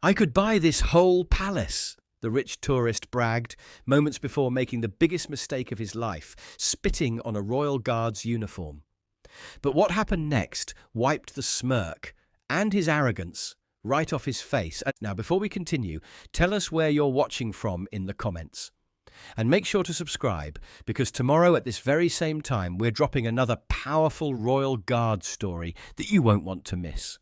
I could buy this whole palace, the rich tourist bragged, moments before making the biggest mistake of his life, spitting on a royal guard's uniform. But what happened next wiped the smirk and his arrogance right off his face. Now, before we continue, tell us where you're watching from in the comments. And make sure to subscribe, because tomorrow at this very same time, we're dropping another powerful royal guard story that you won't want to miss.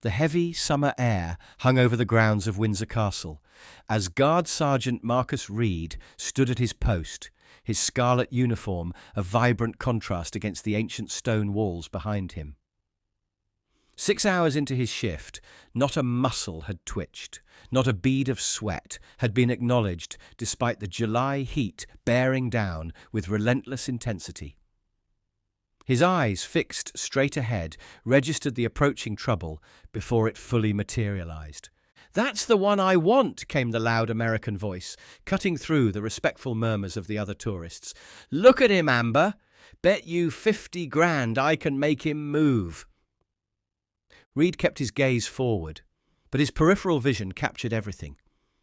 The heavy summer air hung over the grounds of Windsor Castle as Guard Sergeant Marcus Reed stood at his post, his scarlet uniform a vibrant contrast against the ancient stone walls behind him. 6 hours into his shift, not a muscle had twitched, not a bead of sweat had been acknowledged despite the July heat bearing down with relentless intensity. His eyes, fixed straight ahead, registered the approaching trouble before it fully materialized. "That's the one I want," came the loud American voice, cutting through the respectful murmurs of the other tourists. "Look at him, Amber. Bet you 50 grand I can make him move." Reed kept his gaze forward, but his peripheral vision captured everything.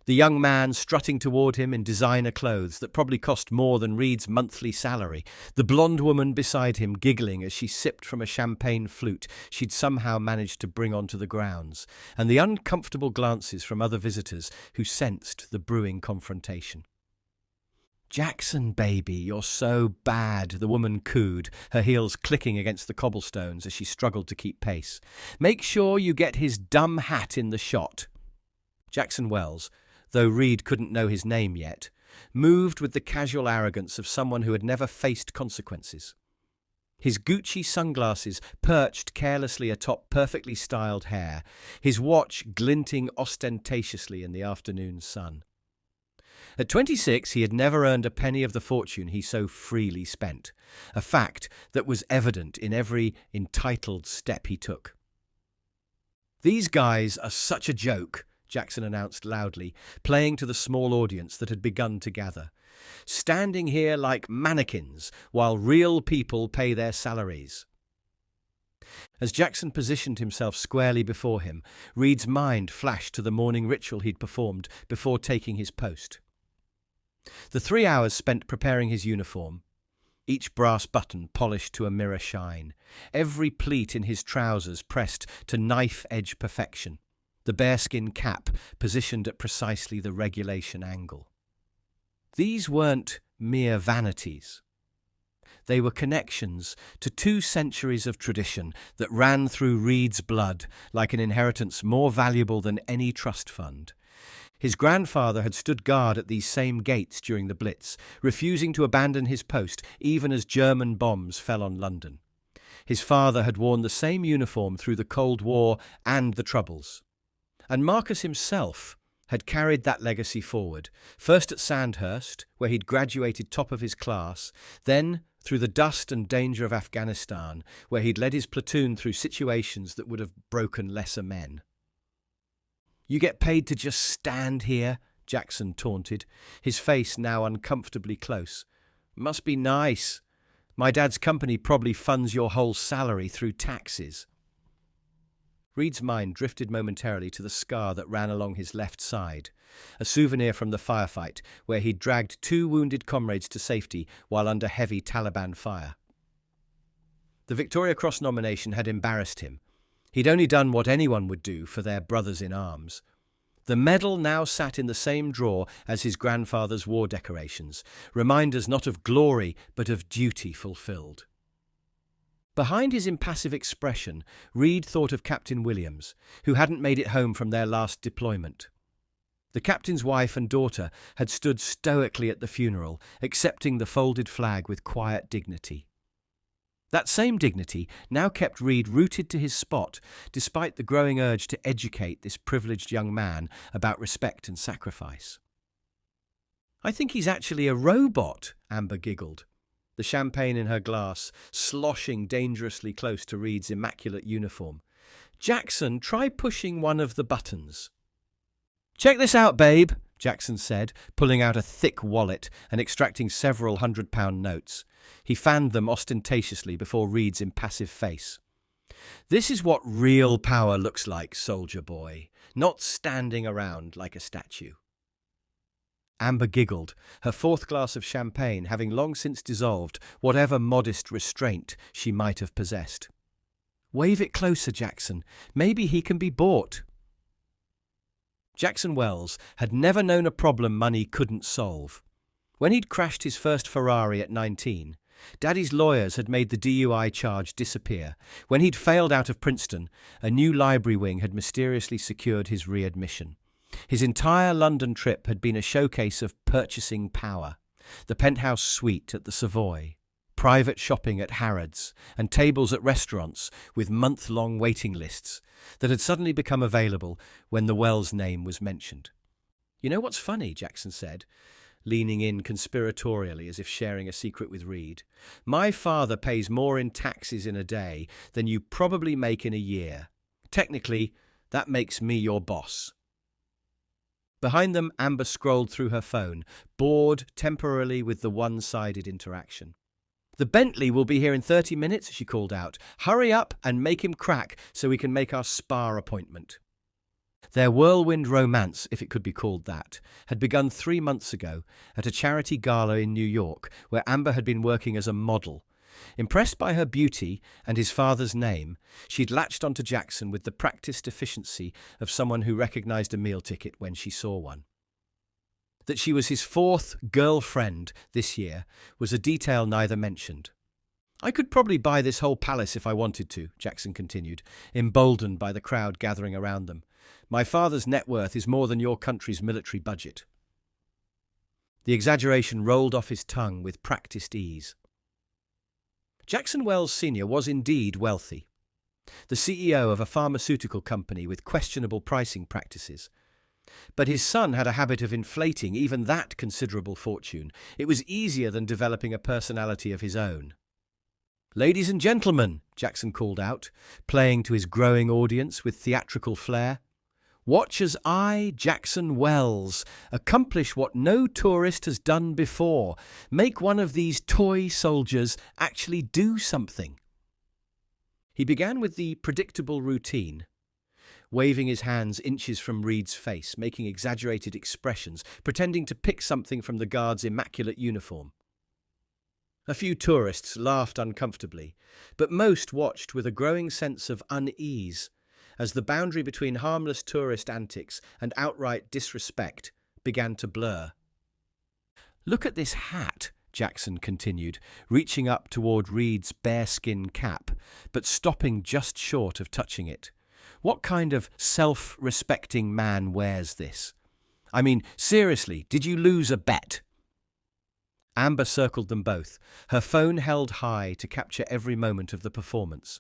The young man strutting toward him in designer clothes that probably cost more than Reed's monthly salary, the blonde woman beside him giggling as she sipped from a champagne flute she'd somehow managed to bring onto the grounds, and the uncomfortable glances from other visitors who sensed the brewing confrontation. "Jackson, baby, you're so bad," the woman cooed, her heels clicking against the cobblestones as she struggled to keep pace. "Make sure you get his dumb hat in the shot." Jackson Wells, though Reed couldn't know his name yet, moved with the casual arrogance of someone who had never faced consequences. His Gucci sunglasses perched carelessly atop perfectly styled hair, his watch glinting ostentatiously in the afternoon sun. At 26, he had never earned a penny of the fortune he so freely spent, a fact that was evident in every entitled step he took. "These guys are such a joke," Jackson announced loudly, playing to the small audience that had begun to gather. "Standing here like mannequins while real people pay their salaries." As Jackson positioned himself squarely before him, Reed's mind flashed to the morning ritual he'd performed before taking his post. The 3 hours spent preparing his uniform, each brass button polished to a mirror shine, every pleat in his trousers pressed to knife-edge perfection, the bearskin cap positioned at precisely the regulation angle. These weren't mere vanities. They were connections to 2 centuries of tradition that ran through Reed's blood like an inheritance more valuable than any trust fund. His grandfather had stood guard at these same gates during the Blitz, refusing to abandon his post even as German bombs fell on London. His father had worn the same uniform through the Cold War and the Troubles. And Marcus himself had carried that legacy forward, first at Sandhurst, where he'd graduated top of his class, then through the dust and danger of Afghanistan, where he'd led his platoon through situations that would have broken lesser men. "You get paid to just stand here?" Jackson taunted, his face now uncomfortably close. "Must be nice. My dad's company probably funds your whole salary through taxes." Reed's mind drifted momentarily to the scar that ran along his left side, a souvenir from the firefight where he'd dragged 2 wounded comrades to safety while under heavy Taliban fire. The Victoria Cross nomination had embarrassed him. He'd only done what anyone would do for their brothers in arms. The medal now sat in the same drawer as his grandfather's war decorations, reminders not of glory but of duty fulfilled. Behind his impassive expression, Reed thought of Captain Williams, who hadn't made it home from their last deployment. The captain's wife and daughter had stood stoically at the funeral, accepting the folded flag with quiet dignity. That same dignity now kept Reed rooted to his spot, despite the growing urge to educate this privileged young man about respect and sacrifice. "I think he's actually a robot," Amber giggled, the champagne in her glass sloshing dangerously close to Reed's immaculate uniform. "Jackson, try pushing one of the buttons." "Check this out, babe," Jackson said, pulling out a thick wallet and extracting several £100 notes. He fanned them ostentatiously before Reed's impassive face. This is what real power looks like, soldier boy, not standing around like a statue. Amber giggled, her fourth glass of champagne having long since dissolved whatever modest restraint she might have possessed. Wave it closer, Jackson. Maybe he can be bought. Jackson Wells had never known a problem money couldn't solve. When he'd crashed his first Ferrari at 19, Daddy's lawyers had made the DUI charge disappear. When he'd failed out of Princeton, a new library wing had mysteriously secured his readmission. His entire London trip had been a showcase of purchasing power. The penthouse suite at the Savoy, private shopping at Harrods, and tables at restaurants with month-long waiting lists that had suddenly become available when the Wells name was mentioned. "You know what's funny?" Jackson said, leaning in conspiratorially as if sharing a secret with Reed. "My father pays more in taxes in a day than you probably make in a year. Technically, that makes me your boss." Behind them, Amber scrolled through her phone, bored temporarily with the one-sided interaction. "The Bentley will be here in 30 minutes, she called out. "Hurry up and make him crack so we can make our spa appointment." Their whirlwind romance, if it could be called that, had begun 3 months ago at a charity gala in New York where Amber had been working as a model. Impressed by her beauty and his father's name, she'd latched onto Jackson with the practiced efficiency of someone who recognized a meal ticket when she saw one. That she was his fourth girlfriend this year was a detail neither mentioned. "I could probably buy this whole palace if I wanted to," Jackson continued, emboldened by the crowd gathering around them. "My father's net worth is more than your country's military budget." The exaggeration rolled off his tongue with practiced ease. Jackson Wells Sr. was indeed wealthy. The CEO of a pharmaceutical company with questionable pricing practices. But his son had a habit of inflating even that considerable fortune. It was easier than developing a personality of his own. "Ladies and gentlemen," Jackson called out, playing to his growing audience with theatrical flair, "watch as I, Jackson Wells, accomplish what no tourist has done before. Make one of these toy soldiers actually do something." He began with the predictable routine, waving his hands inches from Reed's face, making exaggerated expressions, pretending to pick something from the guard's immaculate uniform. A few tourists laughed uncomfortably, but most watched with a growing sense of unease as the boundary between harmless tourist antics and outright disrespect began to blur. "Look at this hat," Jackson continued, reaching up toward Reed's bearskin cap, but stopping just short of touching it. "What kind of self-respecting man wears this? I mean, seriously, did you lose a bet?" Amber circled them both, her phone held high to capture every moment of the performance.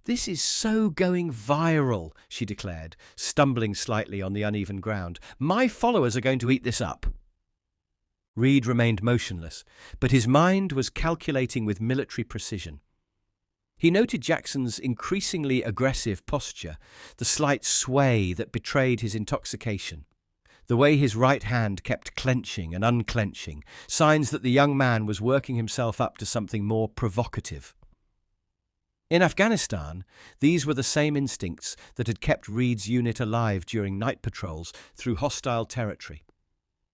"This is so going viral," she declared, stumbling slightly on the uneven ground. "My followers are going to eat this up." Reed remained motionless, but his mind was calculating with military precision. He noted Jackson's increasingly aggressive posture, the slight sway that betrayed his intoxication, the way his right hand kept clenching and unclenching, signs that the young man was working himself up to something more provocative. In Afghanistan, these were the same instincts that had kept Reed's unit alive during night patrols through hostile territory.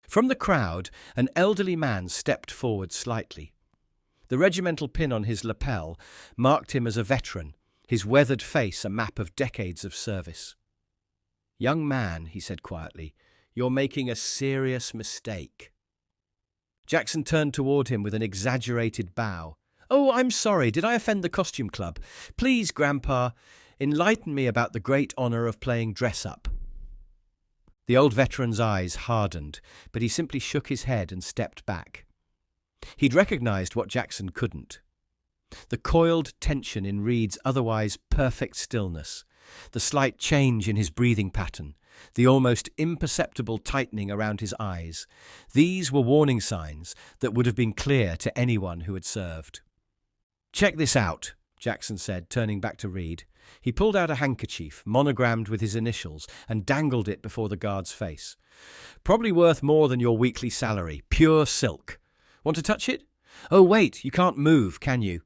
From the crowd, an elderly man stepped forward slightly. The regimental pin on his lapel marked him as a veteran, his weathered face a map of decades of service. "Young man," he said quietly, "you're making a serious mistake." Jackson turned toward him with an exaggerated bow. "Oh, I'm sorry. Did I offend the costume club? Please, Grandpa, enlighten me about the great honor of playing dress-up." The old veteran's eyes hardened, but he simply shook his head and stepped back. He'd recognized what Jackson couldn't. The coiled tension in Reed's otherwise perfect stillness, the slight change in his breathing pattern, the almost imperceptible tightening around his eyes. These were warning signs that would have been clear to anyone who had served. "Check this out," Jackson said, turning back to Reed. He pulled out a handkerchief, monogrammed with his initials, and dangled it before the guard's face. "Probably worth more than your weekly salary. Pure silk. Want to touch it? Oh, wait, you can't move, can you?"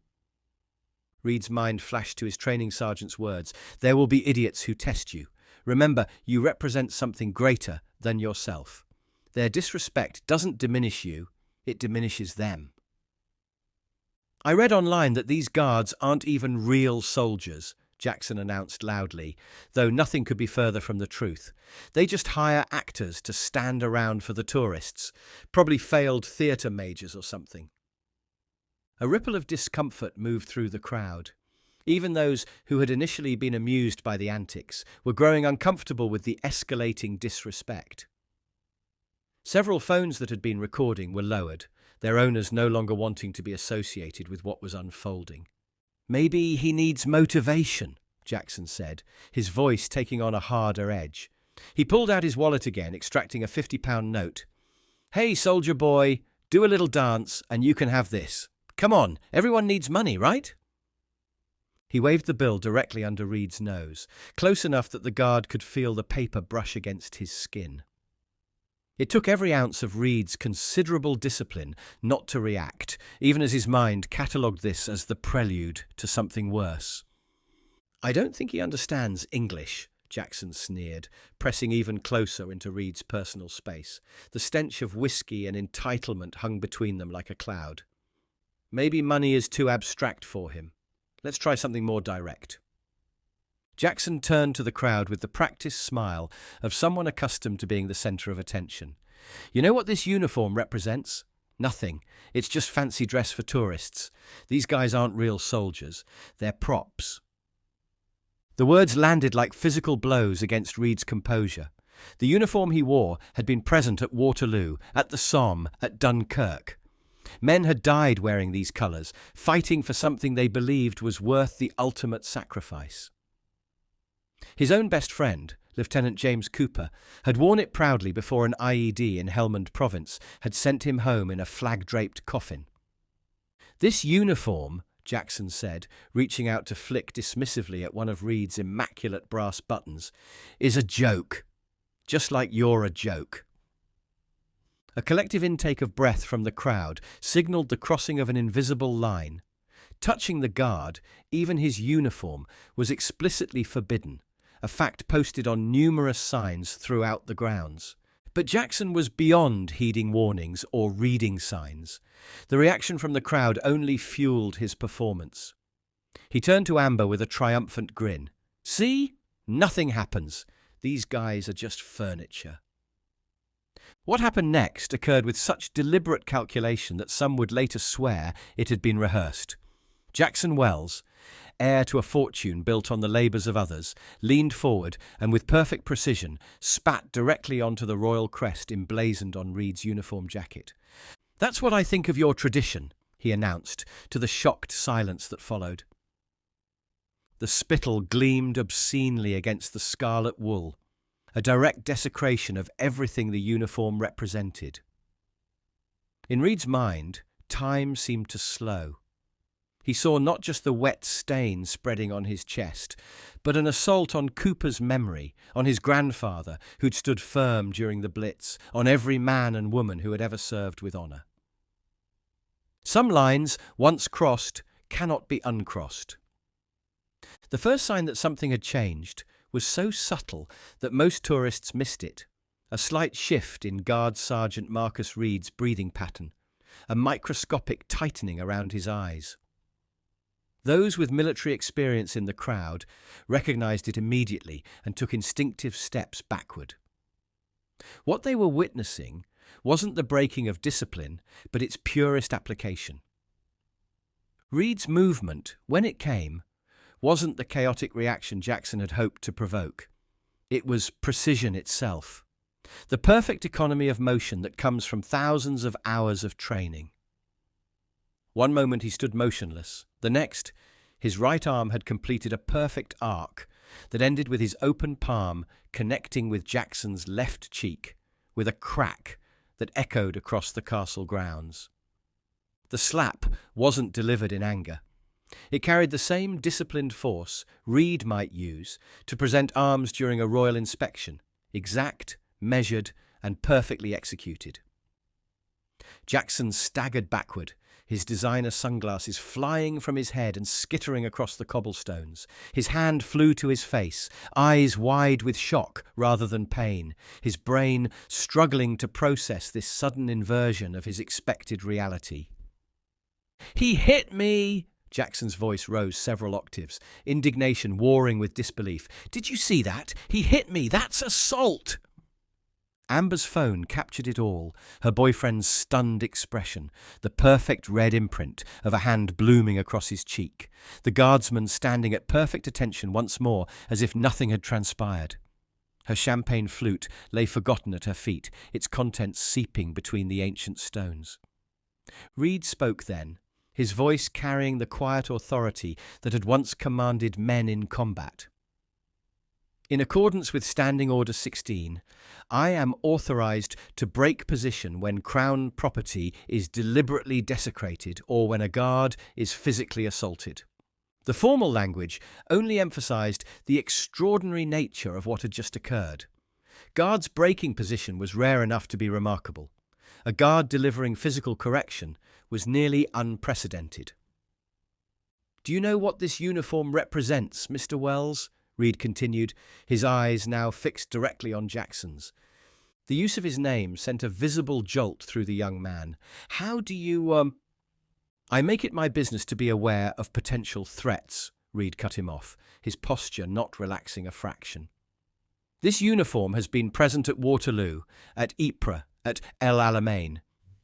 Reed's mind flashed to his training sergeant's words. There will be idiots who test you. Remember, you represent something greater than yourself. Their disrespect doesn't diminish you, it diminishes them. I read online that these guards aren't even real soldiers, Jackson announced loudly, though nothing could be further from the truth. They just hire actors to stand around for the tourists, probably failed theatre majors or something. A ripple of discomfort moved through the crowd. Even those who had initially been amused by the antics were growing uncomfortable with the escalating disrespect. Several phones that had been recording were lowered, their owners no longer wanting to be associated with what was unfolding. Maybe he needs motivation, Jackson said, his voice taking on a harder edge. He pulled out his wallet again, extracting a £50 note. Hey, soldier boy, do a little dance and you can have this. Come on, everyone needs money, right? He waved the bill directly under Reed's nose, close enough that the guard could feel the paper brush against his skin. It took every ounce of Reed's considerable discipline not to react, even as his mind catalogued this as the prelude to something worse. I don't think he understands English, Jackson sneered, pressing even closer into Reed's personal space. The stench of whiskey and entitlement hung between them like a cloud. Maybe money is too abstract for him. Let's try something more direct. Jackson turned to the crowd with the practiced smile of someone accustomed to being the centre of attention. You know what this uniform represents? Nothing. It's just fancy dress for tourists. These guys aren't real soldiers. They're props. The words landed like physical blows against Reed's composure. The uniform he wore had been present at Waterloo, at the Somme, at Dunkirk. Men had died wearing these colours, fighting for something they believed was worth the ultimate sacrifice. His own best friend, Lieutenant James Cooper, had worn it proudly before an IED in Helmand Province had sent him home in a flag-draped coffin. This uniform, Jackson said, reaching out to flick dismissively at one of Reed's immaculate brass buttons, is a joke. Just like you're a joke. A collective intake of breath from the crowd signalled the crossing of an invisible line. Touching the guard, even his uniform, was explicitly forbidden, a fact posted on numerous signs throughout the grounds. But Jackson was beyond heeding warnings or reading signs. The reaction from the crowd only fueled his performance. He turned to Amber with a triumphant grin. See? Nothing happens. These guys are just furniture. What happened next occurred with such deliberate calculation that some would later swear it had been rehearsed. Jackson Wells, heir to a fortune built on the labours of others, leaned forward and with perfect precision spat directly onto the royal crest emblazoned on Reed's uniform jacket. "That's what I think of your tradition," he announced to the shocked silence that followed. The spittle gleamed obscenely against the scarlet wool, a direct desecration of everything the uniform represented. In Reed's mind, time seemed to slow. He saw not just the wet stain spreading on his chest, but an assault on Cooper's memory, on his grandfather, who'd stood firm during the Blitz, on every man and woman who had ever served with honour. Some lines, once crossed, cannot be uncrossed. The first sign that something had changed was so subtle that most tourists missed it. A slight shift in Guard Sergeant Marcus Reed's breathing pattern, a microscopic tightening around his eyes. Those with military experience in the crowd recognised it immediately and took instinctive steps backward. What they were witnessing wasn't the breaking of discipline, but its purest application. Reed's movement, when it came, wasn't the chaotic reaction Jackson had hoped to provoke. It was precision itself, the perfect economy of motion that comes from thousands of hours of training. One moment he stood motionless. The next, his right arm had completed a perfect arc that ended with his open palm connecting with Jackson's left cheek, with a crack that echoed across the castle grounds. The slap wasn't delivered in anger. It carried the same disciplined force Reed might use to present arms during a royal inspection, exact, measured, and perfectly executed. Jackson staggered backward, his designer sunglasses flying from his head and skittering across the cobblestones. His hand flew to his face, eyes wide with shock rather than pain, his brain struggling to process this sudden inversion of his expected reality. "He hit me!" Jackson's voice rose several octaves, indignation warring with disbelief. "Did you see that? He hit me! That's assault!" Amber's phone captured it all, her boyfriend's stunned expression, the perfect red imprint of a hand blooming across his cheek, the guardsman standing at perfect attention once more as if nothing had transpired. Her champagne flute lay forgotten at her feet, its contents seeping between the ancient stones. Reed spoke then, his voice carrying the quiet authority that had once commanded men in combat. "In accordance with Standing Order 16, I am authorized to break position when Crown property is deliberately desecrated or when a guard is physically assaulted." The formal language only emphasized the extraordinary nature of what had just occurred. Guards breaking position was rare enough to be remarkable. A guard delivering physical correction was nearly unprecedented. "Do you know what this uniform represents, Mr. Wells?" Reed continued, his eyes now fixed directly on Jackson's. The use of his name sent a visible jolt through the young man. "How do you, "I make it my business to be aware of potential threats," Reed cut him off, his posture not relaxing a fraction. "This uniform has been present at Waterloo, at Ypres, at El Alamein.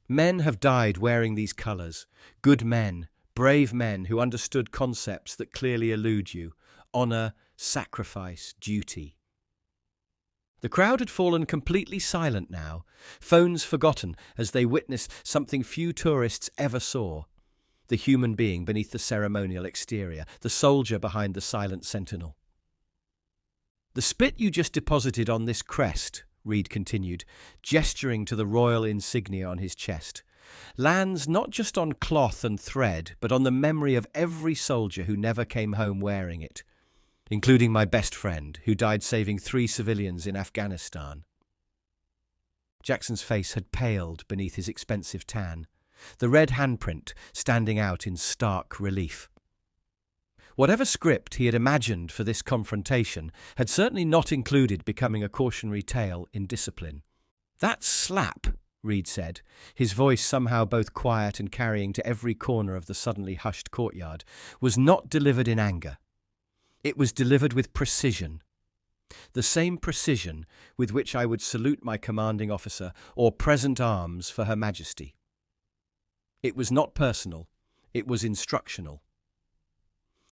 Men have died wearing these colours. Good men, brave men who understood concepts that clearly elude you. Honour, sacrifice, duty." The crowd had fallen completely silent now, phones forgotten as they witnessed something few tourists ever saw. The human being beneath the ceremonial exterior, the soldier behind the silent sentinel. "The spit you just deposited on this crest," Reed continued, gesturing to the royal insignia on his chest, "lands not just on cloth and thread, but on the memory of every soldier who never came home wearing it, including my best friend, who died saving 3 civilians in Afghanistan." Jackson's face had paled beneath his expensive tan, the red handprint standing out in stark relief. Whatever script he had imagined for this confrontation had certainly not included becoming a cautionary tale in discipline. "That slap," Reed said, his voice somehow both quiet and carrying to every corner of the suddenly hushed courtyard, "was not delivered in anger. It was delivered with precision. The same precision with which I would salute my commanding officer or present arms for Her Majesty. It was not personal, it was instructional."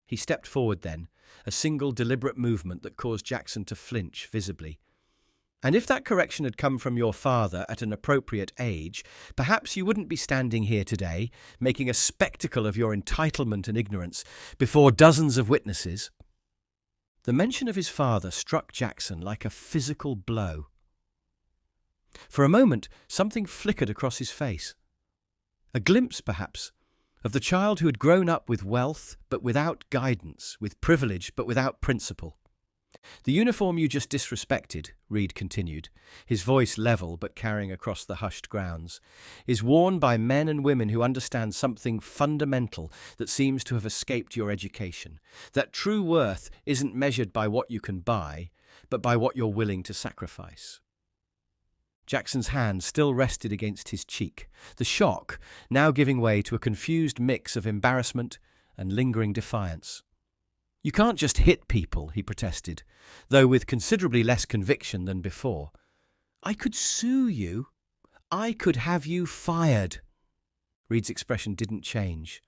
He stepped forward then, a single deliberate movement that caused Jackson to flinch visibly. "And if that correction had come from your father at an appropriate age, perhaps you wouldn't be standing here today, making a spectacle of your entitlement and ignorance before dozens of witnesses." The mention of his father struck Jackson like a physical blow. For a moment, something flickered across his face. A glimpse, perhaps, of the child who had grown up with wealth but without guidance, with privilege but without principle. "The uniform you just disrespected," Reed continued, his voice level but carrying across the hushed grounds, "is worn by men and women who understand something fundamental that seems to have escaped your education. That true worth isn't measured by what you can buy, but by what you're willing to sacrifice." Jackson's hand still rested against his cheek, the shock now giving way to a confused mix of embarrassment and lingering defiance. "You can't just hit people," he protested, though with considerably less conviction than before. "I could sue you. I could have you fired." Reed's expression didn't change,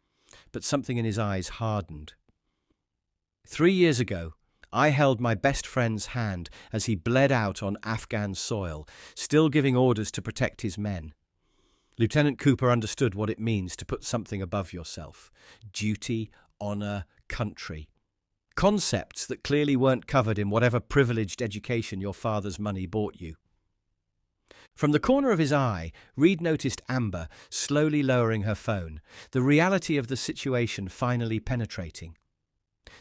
but something in his eyes hardened. 3 years ago, I held my best friend's hand as he bled out on Afghan soil, still giving orders to protect his men. Lieutenant Cooper understood what it means to put something above yourself. Duty, honour, country. Concepts that clearly weren't covered in whatever privileged education your father's money bought you. From the corner of his eye, Reed noticed Amber slowly lowering her phone, the reality of the situation finally penetrating.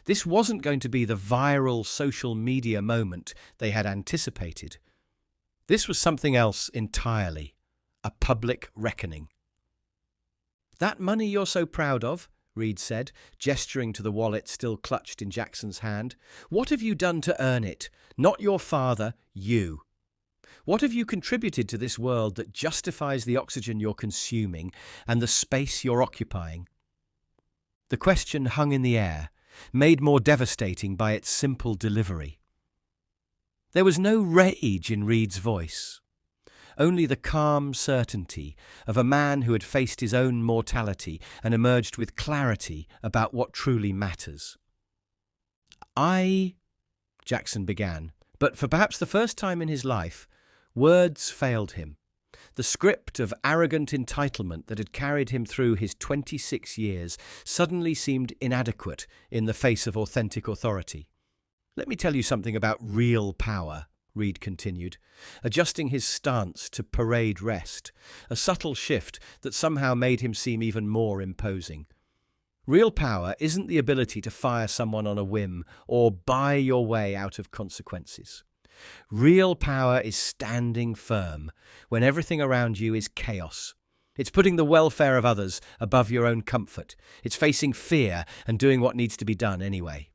This wasn't going to be the viral social media moment they had anticipated. This was something else entirely, a public reckoning. That money you're so proud of, Reed said, gesturing to the wallet still clutched in Jackson's hand. What have you done to earn it? Not your father, you. What have you contributed to this world that justifies the oxygen you're consuming and the space you're occupying? The question hung in the air, made more devastating by its simple delivery. There was no rage in Reed's voice, only the calm certainty of a man who had faced his own mortality and emerged with clarity about what truly matters. Jackson began, but for perhaps the first time in his life, words failed him. The script of arrogant entitlement that had carried him through his 26 years suddenly seemed inadequate in the face of authentic authority. Let me tell you something about real power, Reed continued, adjusting his stance to parade rest, a subtle shift that somehow made him seem even more imposing. Real power isn't the ability to fire someone on a whim or buy your way out of consequences. Real power is standing firm when everything around you is chaos. It's putting the welfare of others above your own comfort. It's facing fear and doing what needs to be done anyway.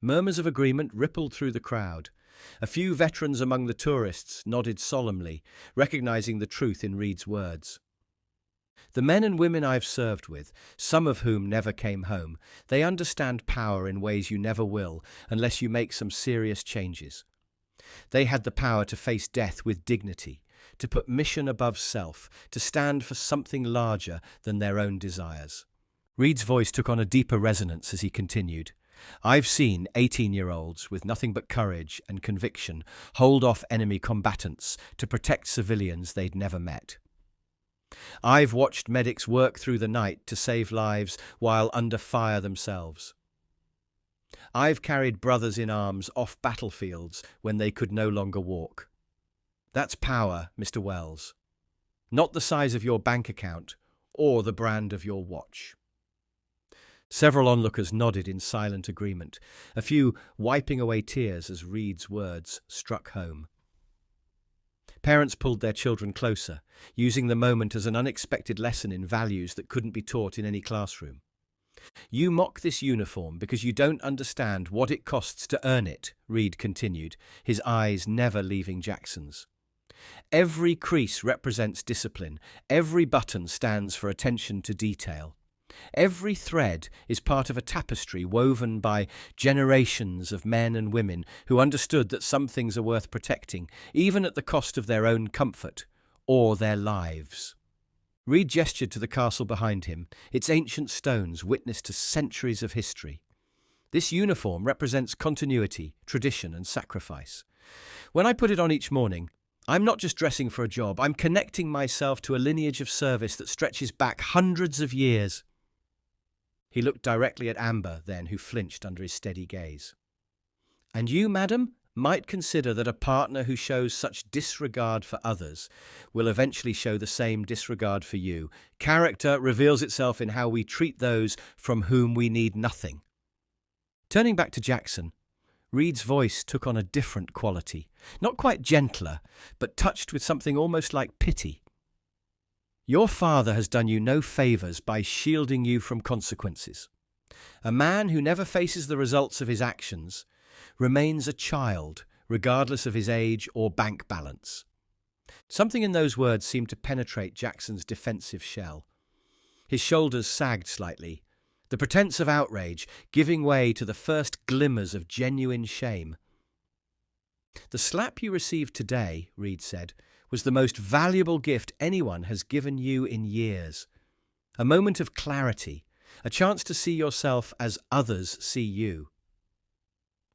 Murmurs of agreement rippled through the crowd. A few veterans among the tourists nodded solemnly, recognizing the truth in Reed's words. The men and women I've served with, some of whom never came home, they understand power in ways you never will unless you make some serious changes. They had the power to face death with dignity, to put mission above self, to stand for something larger than their own desires. Reed's voice took on a deeper resonance as he continued. I've seen 18-year-olds with nothing but courage and conviction hold off enemy combatants to protect civilians they'd never met. I've watched medics work through the night to save lives while under fire themselves. I've carried brothers in arms off battlefields when they could no longer walk. That's power, Mr. Wells. Not the size of your bank account or the brand of your watch. Several onlookers nodded in silent agreement, a few wiping away tears as Reed's words struck home. Parents pulled their children closer, using the moment as an unexpected lesson in values that couldn't be taught in any classroom. You mock this uniform because you don't understand what it costs to earn it, Reed continued, his eyes never leaving Jackson's. Every crease represents discipline, every button stands for attention to detail. Every thread is part of a tapestry woven by generations of men and women who understood that some things are worth protecting, even at the cost of their own comfort or their lives. Reed gestured to the castle behind him, its ancient stones witness to centuries of history. This uniform represents continuity, tradition, and sacrifice. When I put it on each morning, I'm not just dressing for a job, I'm connecting myself to a lineage of service that stretches back hundreds of years. He looked directly at Amber then, who flinched under his steady gaze. And you, madam, might consider that a partner who shows such disregard for others will eventually show the same disregard for you. Character reveals itself in how we treat those from whom we need nothing. Turning back to Jackson, Reed's voice took on a different quality, not quite gentler, but touched with something almost like pity. Your father has done you no favours by shielding you from consequences. A man who never faces the results of his actions remains a child, regardless of his age or bank balance. Something in those words seemed to penetrate Jackson's defensive shell. His shoulders sagged slightly, the pretense of outrage giving way to the first glimmers of genuine shame. The slap you received today, Reed said, was the most valuable gift anyone has given you in years. A moment of clarity, a chance to see yourself as others see you.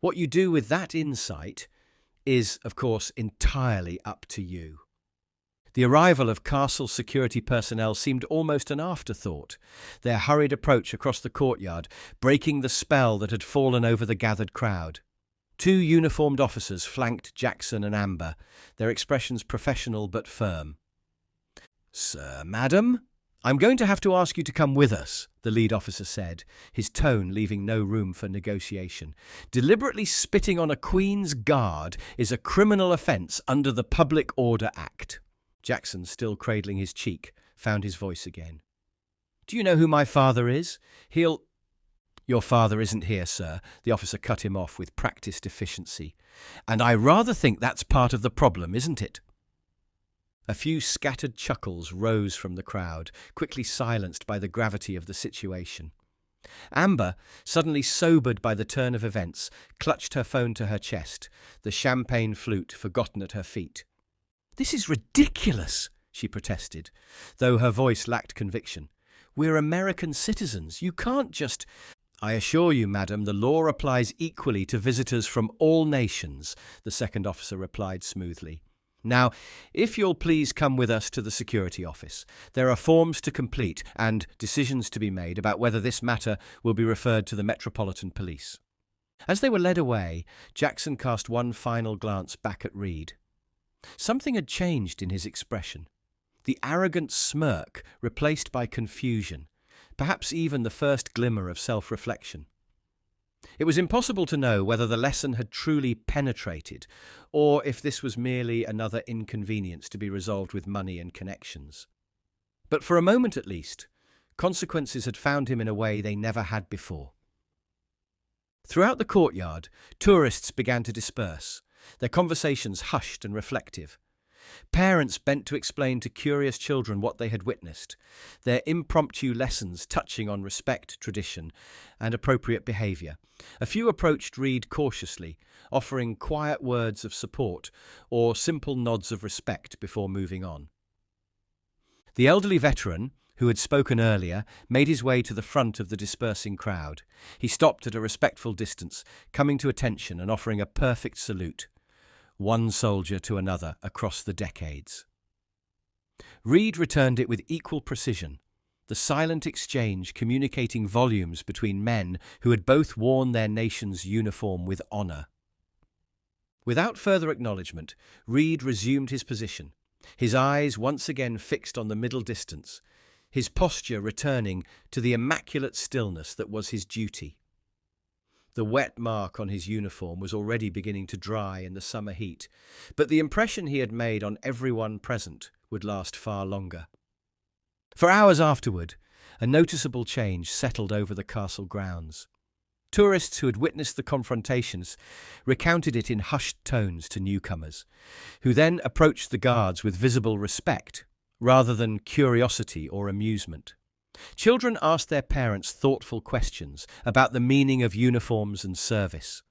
What you do with that insight is, of course, entirely up to you. The arrival of castle security personnel seemed almost an afterthought, their hurried approach across the courtyard breaking the spell that had fallen over the gathered crowd. 2 uniformed officers flanked Jackson and Amber, their expressions professional but firm. Sir, madam, I'm going to have to ask you to come with us, the lead officer said, his tone leaving no room for negotiation. Deliberately spitting on a Queen's guard is a criminal offence under the Public Order Act. Jackson, still cradling his cheek, found his voice again. Do you know who my father is? He'll— Your father isn't here, sir. The officer cut him off with practiced efficiency. And I rather think that's part of the problem, isn't it? A few scattered chuckles rose from the crowd, quickly silenced by the gravity of the situation. Amber, suddenly sobered by the turn of events, clutched her phone to her chest, the champagne flute forgotten at her feet. "This is ridiculous," she protested, though her voice lacked conviction. "We're American citizens. You can't just—" "I assure you, madam, the law applies equally to visitors from all nations," the second officer replied smoothly. "Now, if you'll please come with us to the security office. There are forms to complete and decisions to be made about whether this matter will be referred to the Metropolitan Police." As they were led away, Jackson cast one final glance back at Reed. Something had changed in his expression. The arrogant smirk replaced by confusion, perhaps even the first glimmer of self-reflection. It was impossible to know whether the lesson had truly penetrated, or if this was merely another inconvenience to be resolved with money and connections. But for a moment at least, consequences had found him in a way they never had before. Throughout the courtyard, tourists began to disperse, their conversations hushed and reflective. Parents bent to explain to curious children what they had witnessed, their impromptu lessons touching on respect, tradition, and appropriate behaviour. A few approached Reed cautiously, offering quiet words of support or simple nods of respect before moving on. The elderly veteran, who had spoken earlier, made his way to the front of the dispersing crowd. He stopped at a respectful distance, coming to attention and offering a perfect salute, one soldier to another across the decades. Reed returned it with equal precision, the silent exchange communicating volumes between men who had both worn their nation's uniform with honour. Without further acknowledgement, Reed resumed his position, his eyes once again fixed on the middle distance, his posture returning to the immaculate stillness that was his duty. The wet mark on his uniform was already beginning to dry in the summer heat, but the impression he had made on everyone present would last far longer. For hours afterward, a noticeable change settled over the castle grounds. Tourists who had witnessed the confrontations recounted it in hushed tones to newcomers, who then approached the guards with visible respect, rather than curiosity or amusement. Children asked their parents thoughtful questions about the meaning of uniforms and service.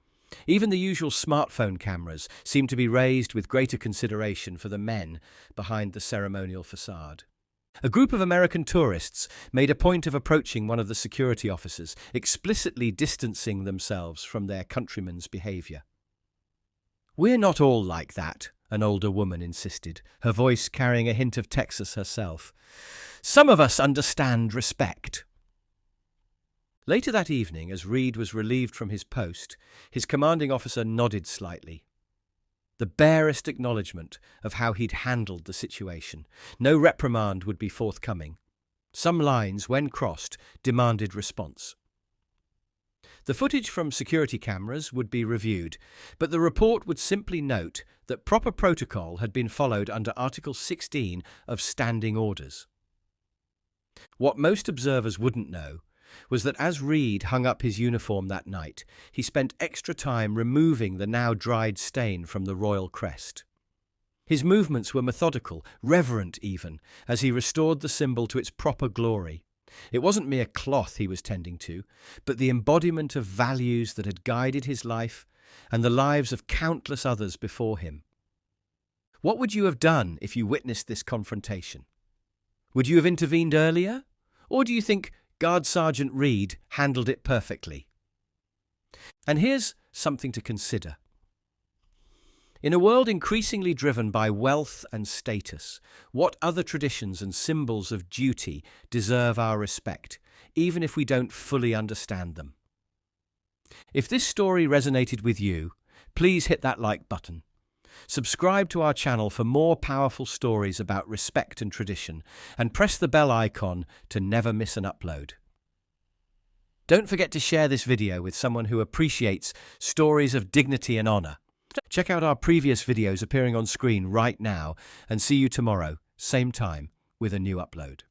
Even the usual smartphone cameras seemed to be raised with greater consideration for the men behind the ceremonial facade. A group of American tourists made a point of approaching one of the security officers, explicitly distancing themselves from their countrymen's behaviour. "We're not all like that," an older woman insisted, her voice carrying a hint of Texas herself. "Some of us understand respect." Later that evening, as Reed was relieved from his post, his commanding officer nodded slightly. The barest acknowledgement of how he'd handled the situation. No reprimand would be forthcoming. Some lines, when crossed, demanded response. The footage from security cameras would be reviewed, but the report would simply note that proper protocol had been followed under Article 16 of Standing Orders. What most observers wouldn't know was that as Reed hung up his uniform that night, he spent extra time removing the now dried stain from the royal crest. His movements were methodical, reverent even, as he restored the symbol to its proper glory. It wasn't mere cloth he was tending to, but the embodiment of values that had guided his life and the lives of countless others before him. What would you have done if you witnessed this confrontation? Would you have intervened earlier? Or do you think Guard Sergeant Reed handled it perfectly? And here's something to consider. In a world increasingly driven by wealth and status, what other traditions and symbols of duty deserve our respect, even if we don't fully understand them? If this story resonated with you, please hit that like button. Subscribe to our channel for more powerful stories about respect and tradition, and press the bell icon to never miss an upload. Don't forget to share this video with someone who appreciates stories of dignity and honor. Check out our previous videos appearing on screen right now, and see you tomorrow, same time, with a new upload.